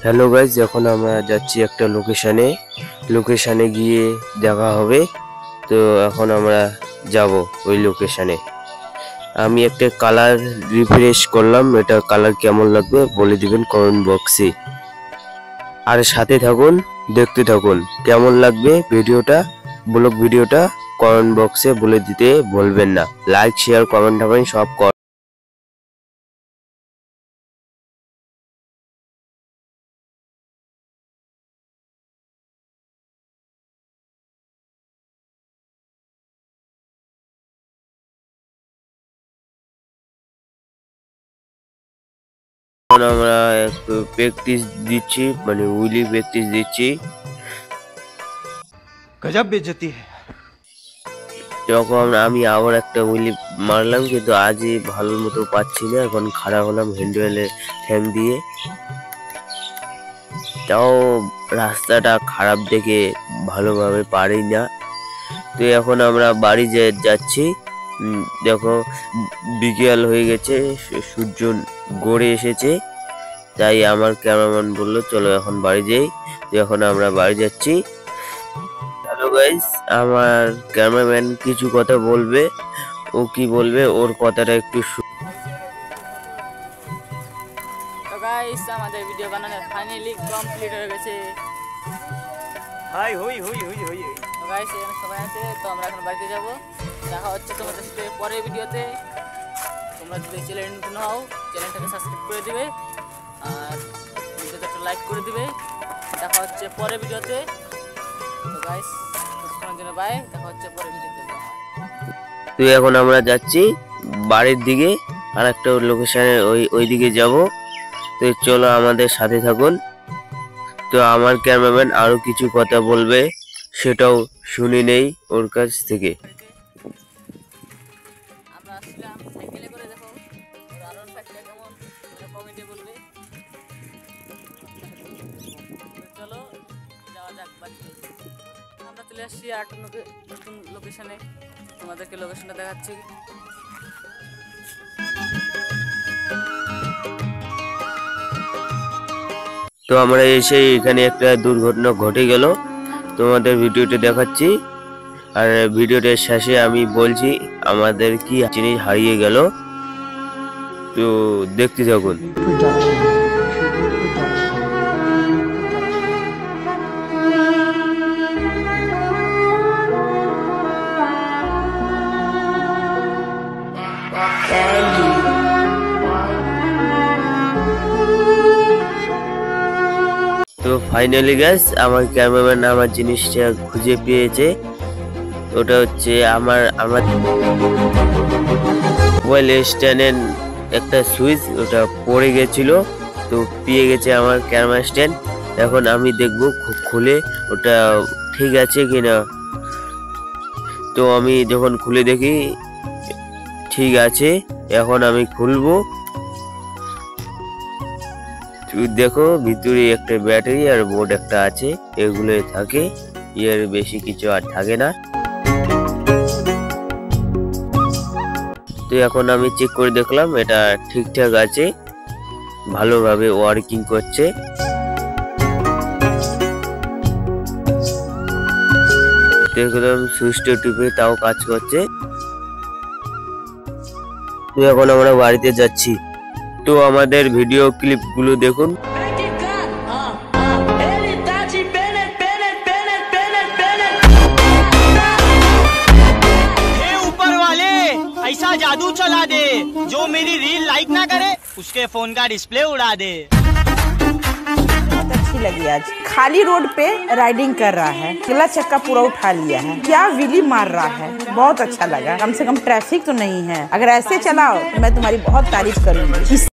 Hello guys, এখন আমরা যাচ্ছি একটা লোকেশানে গিয়ে দেখা হবে। তো এখন আমরা যাব ওই লোকেশানে। আমি একটা কালার রিফ্রেশ করলাম, এটা কালার কেমন লাগবে বলে দিবেন কমেন্ট বক্সে। আর সাথে থাকুন, দেখতে থাকুন কেমন লাগবে ভিডিওটা, ব্লগ ভিডিওটা কমেন্ট বক্সে বলে দিতে ভুলবেন না। লাইক শেয়ার কমেন্ট হবেন সব আমরা একটু প্র্যাকটিস দিচ্ছি, মানে উইলি প্র্যাকটিস দিচ্ছি। गजब बेइज्जती है। যখন আমি আবার একটা উইলি মারলাম, কিন্তু আজই ভালো মতো পাচ্ছি না। এখন খাড়া হলাম হ্যান্ডেলে ঠ্যাং দিয়ে, তাও রাস্তাটা খারাপ দেখে ভালোভাবে পারি না। তো এখন আমরা বাড়ি যাচ্ছি। দেখো বিকেল হয়ে গেছে, সূর্য গড়ে এসেছে, তাই আমার ক্যামেরাম্যান বললো চলো এখন বাড়ি যাই। তো এখন আমরা বাড়ি যাচ্ছি। হ্যালো গাইস, আমার ক্যামেরাম্যান কিছু কথা বলবে। ও কি বলবে, ওর কথাটা একটু তো গাইস, আমাদের ভিডিও বানানো ফাইনালি কমপ্লিট হয়ে গেছে। हाय हुई हुई हुई हुई তো গাইস, এখানে সবাই আছে, তো আমরা এখন বাড়িতে যাব। দেখা হচ্ছে তোমাদের সাথে পরের ভিডিওতে। তোমরা যদি চ্যানেল নতুন হও, চ্যানেলটাকে সাবস্ক্রাইব করে দিবে আর ভিডিওতে একটা লাইক করে দিবে। দেখা হচ্ছে পরের ভিডিওতে। তো গাইস, ততক্ষণের জন্য বাই, দেখা হচ্ছে পরের ভিডিওতে। তো এখন আমরা যাচ্ছি বাড়ির দিকে, আর একটা লোকেশনে ওই দিকে যাব। তো চলো আমাদের সাথে থাকুন। তো আমার ক্যামেরাম্যান আরো কিছু কথা বলবে, সেটাও শুনে নেই ওর কাছ থেকে। আমরা আসলাম সাইকেলে করে, দেখো আরন ফাইভটা কেমন কমেন্টে বলবে। চলো যাওয়া যাক বাড়িতে। আমরা চলে আসছি আর নতুন লোকেশনে, তোমাদেরকে লোকেশনটা দেখাচ্ছি। তো আমরা এসে এখানে একটা দুর্ঘটনা ঘটে গেল, তোমাদের ভিডিওটি দেখাচ্ছি। আর ভিডিওটার শেষে আমি বলছি আমাদের কি জিনিস হারিয়ে গেল, তো দেখতে থাকুন। তো ফাইনালি গাইস, আমার ক্যামেরাম্যান আমার জিনিসটা খুঁজে পেয়েছে। ওটা হচ্ছে আমার মোবাইল স্ট্যান্ডের একটা সুইচ, ওটা পড়ে গেছিল, তো পেয়ে গেছে আমার ক্যামেরা স্ট্যান্ড। এখন আমি দেখব খুলে ওটা ঠিক আছে কিনা। তো আমি যখন খুলে দেখি ঠিক আছে, এখন আমি খুলবো। দেখো ভিতরে একটা ব্যাটারি আর বোর্ড একটা আছে, এগুলো থাকে, এর বেশি কিছু আর থাকে না। তো এখন আমি চেক করে দেখলাম এটা ঠিকঠাক আছে, ভালোভাবে ওয়ার্কিং করছে। দেখলাম সুইচটা টিপে তাও কাজ করছে। তো এখন আমরা বাড়িতে যাচ্ছি। তো আমাদের ভিডিও ক্লিপগুলো দেখুন। ऊपर वाले ऐसा जादू चला दे, जो मेरी रील लाइक ना करे उसके फोन का डिस्प्ले उड़ा दे। बहुत अच्छी लगी आज। खाली रोड पे राइडिंग कर रहा है, अगला चक्का पूरा उठा लिया है, क्या व्हीली मार रहा है, बहुत अच्छा लगा। कम से कम ट्रैफिक तो नहीं है। अगर ऐसे चलाओ तो मैं तुम्हारी बहुत तारीफ करूंगी।